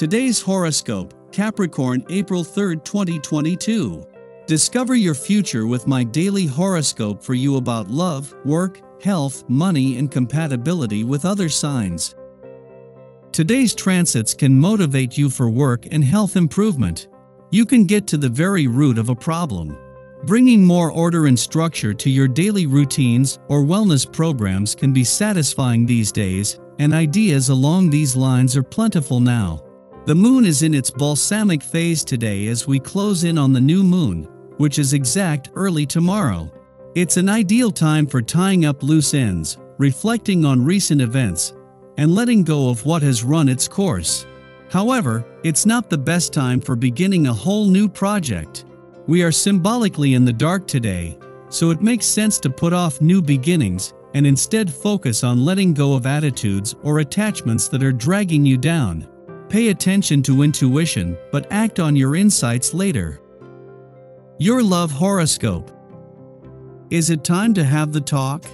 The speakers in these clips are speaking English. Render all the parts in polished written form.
Today's horoscope, Capricorn, April 3, 2022. Discover your future with my daily horoscope for you about love, work, health, money, and compatibility with other signs. Today's transits can motivate you for work and health improvement. You can get to the very root of a problem. Bringing more order and structure to your daily routines or wellness programs can be satisfying these days, and ideas along these lines are plentiful now. The moon is in its balsamic phase today as we close in on the new moon, which is exact early tomorrow. It's an ideal time for tying up loose ends, reflecting on recent events, and letting go of what has run its course. However, it's not the best time for beginning a whole new project. We are symbolically in the dark today, so it makes sense to put off new beginnings and instead focus on letting go of attitudes or attachments that are dragging you down. Pay attention to intuition, but act on your insights later. Your love horoscope. Is it time to have the talk?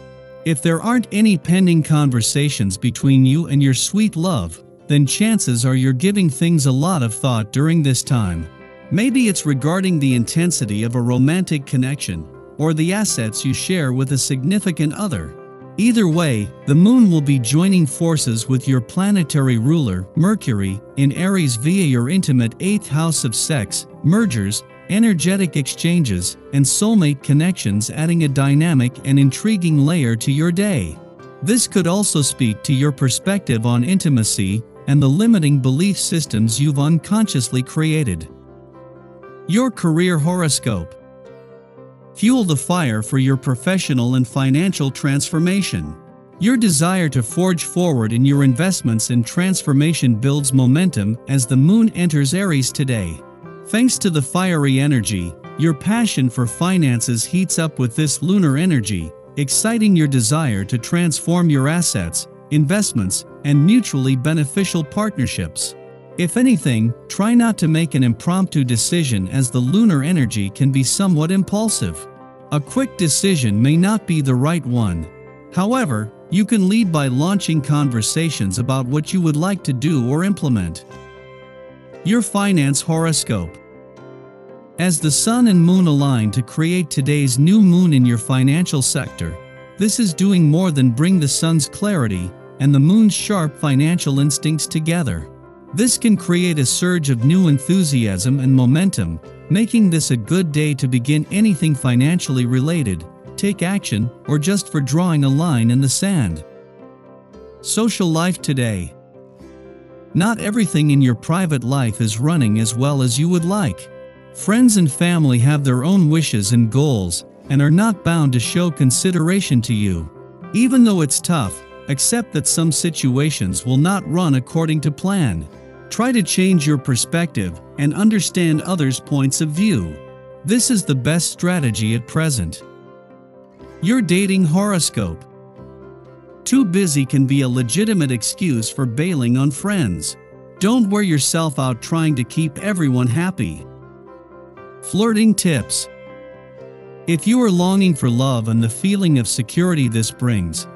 If there aren't any pending conversations between you and your sweet love, then chances are you're giving things a lot of thought during this time. Maybe it's regarding the intensity of a romantic connection, or the assets you share with a significant other. Either way, the moon will be joining forces with your planetary ruler, Mercury, in Aries via your intimate 8th house of sex, mergers, energetic exchanges, and soulmate connections, adding a dynamic and intriguing layer to your day. This could also speak to your perspective on intimacy and the limiting belief systems you've unconsciously created. Your career horoscope. Fuel the fire for your professional and financial transformation. Your desire to forge forward in your investments and transformation builds momentum as the moon enters Aries today. Thanks to the fiery energy, your passion for finances heats up with this lunar energy, exciting your desire to transform your assets, investments, and mutually beneficial partnerships. If anything, try not to make an impromptu decision as the lunar energy can be somewhat impulsive. A quick decision may not be the right one. However, you can lead by launching conversations about what you would like to do or implement. Your finance horoscope. As the sun and moon align to create today's new moon in your financial sector, this is doing more than bring the sun's clarity and the moon's sharp financial instincts together. This can create a surge of new enthusiasm and momentum, making this a good day to begin anything financially related, take action, or just for drawing a line in the sand. Social life today. Not everything in your private life is running as well as you would like. Friends and family have their own wishes and goals and are not bound to show consideration to you. Even though it's tough, accept that some situations will not run according to plan. Try to change your perspective and understand others' points of view. This is the best strategy at present. Your dating horoscope. Too busy can be a legitimate excuse for bailing on friends. Don't wear yourself out trying to keep everyone happy. Flirting tips. If you are longing for love and the feeling of security this brings,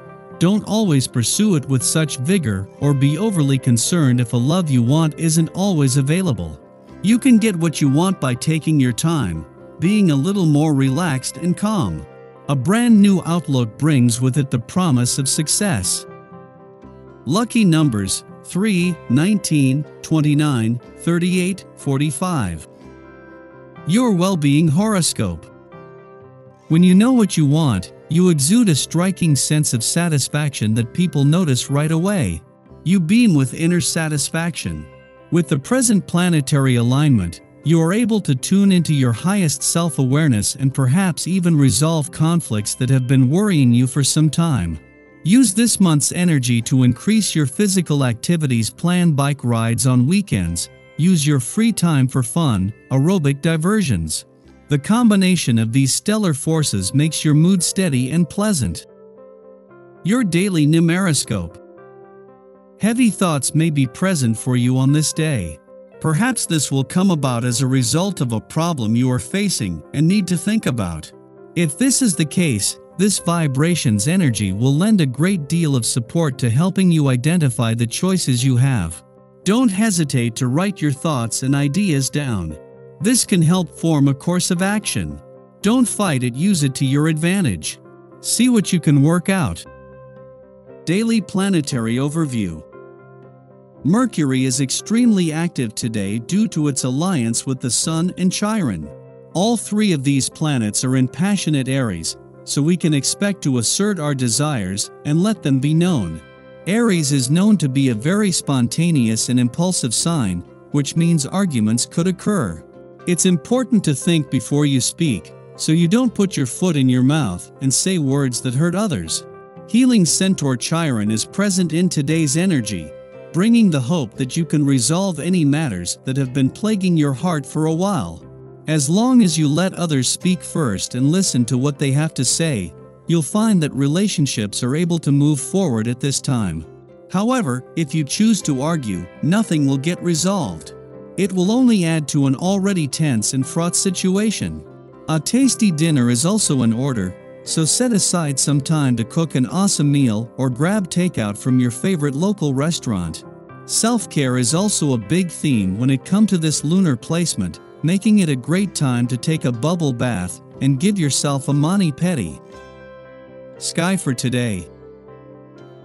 don't always pursue it with such vigor or be overly concerned if a love you want isn't always available. You can get what you want by taking your time, being a little more relaxed and calm. A brand new outlook brings with it the promise of success. Lucky numbers 3, 19, 29, 38, 45. Your well-being horoscope. When you know what you want, you exude a striking sense of satisfaction that people notice right away. You beam with inner satisfaction. With the present planetary alignment, you are able to tune into your highest self-awareness and perhaps even resolve conflicts that have been worrying you for some time. Use this month's energy to increase your physical activities. Plan bike rides on weekends. Use your free time for fun, aerobic diversions. The combination of these stellar forces makes your mood steady and pleasant. Your daily numeroscope. Heavy thoughts may be present for you on this day. Perhaps this will come about as a result of a problem you are facing and need to think about. If this is the case, this vibration's energy will lend a great deal of support to helping you identify the choices you have. Don't hesitate to write your thoughts and ideas down. This can help form a course of action. Don't fight it, use it to your advantage. See what you can work out. Daily Planetary Overview. Mercury is extremely active today due to its alliance with the Sun and Chiron. All three of these planets are in passionate Aries, so we can expect to assert our desires and let them be known. Aries is known to be a very spontaneous and impulsive sign, which means arguments could occur. It's important to think before you speak, so you don't put your foot in your mouth and say words that hurt others. Healing Centaur Chiron is present in today's energy, bringing the hope that you can resolve any matters that have been plaguing your heart for a while. As long as you let others speak first and listen to what they have to say, you'll find that relationships are able to move forward at this time. However, if you choose to argue, nothing will get resolved. It will only add to an already tense and fraught situation. A tasty dinner is also in order, so set aside some time to cook an awesome meal or grab takeout from your favorite local restaurant. Self-care is also a big theme when it comes to this lunar placement, making it a great time to take a bubble bath and give yourself a mani-pedi. Sky for today.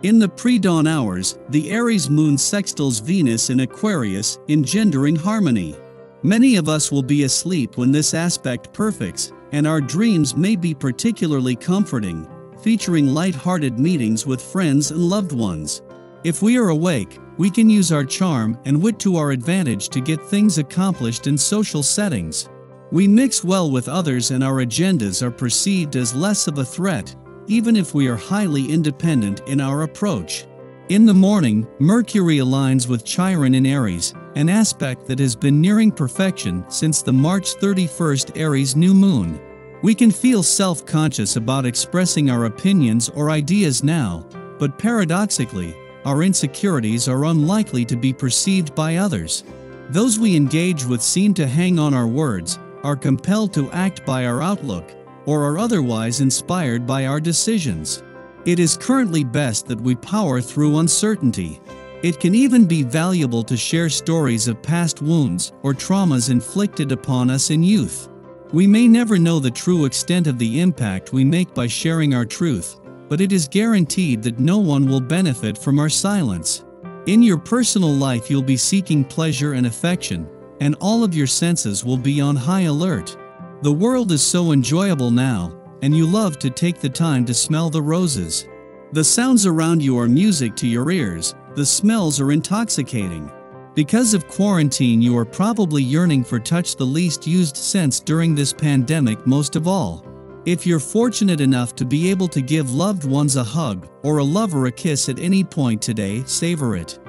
In the pre-dawn hours, the Aries moon sextiles Venus in Aquarius, engendering harmony. Many of us will be asleep when this aspect perfects, and our dreams may be particularly comforting, featuring light-hearted meetings with friends and loved ones. If we are awake, we can use our charm and wit to our advantage to get things accomplished in social settings. We mix well with others and our agendas are perceived as less of a threat, even if we are highly independent in our approach. In the morning, Mercury aligns with Chiron in Aries, an aspect that has been nearing perfection since the March 31st Aries new moon. We can feel self-conscious about expressing our opinions or ideas now, but paradoxically, our insecurities are unlikely to be perceived by others. Those we engage with seem to hang on our words, are compelled to act by our outlook, or are otherwise inspired by our decisions. It is currently best that we power through uncertainty. It can even be valuable to share stories of past wounds or traumas inflicted upon us in youth. We may never know the true extent of the impact we make by sharing our truth, but it is guaranteed that no one will benefit from our silence. In your personal life, you'll be seeking pleasure and affection, and all of your senses will be on high alert. The world is so enjoyable now, and you love to take the time to smell the roses. The sounds around you are music to your ears, the smells are intoxicating. Because of quarantine, you are probably yearning for touch, the least used sense during this pandemic most of all. If you're fortunate enough to be able to give loved ones a hug or a lover a kiss at any point today, savor it.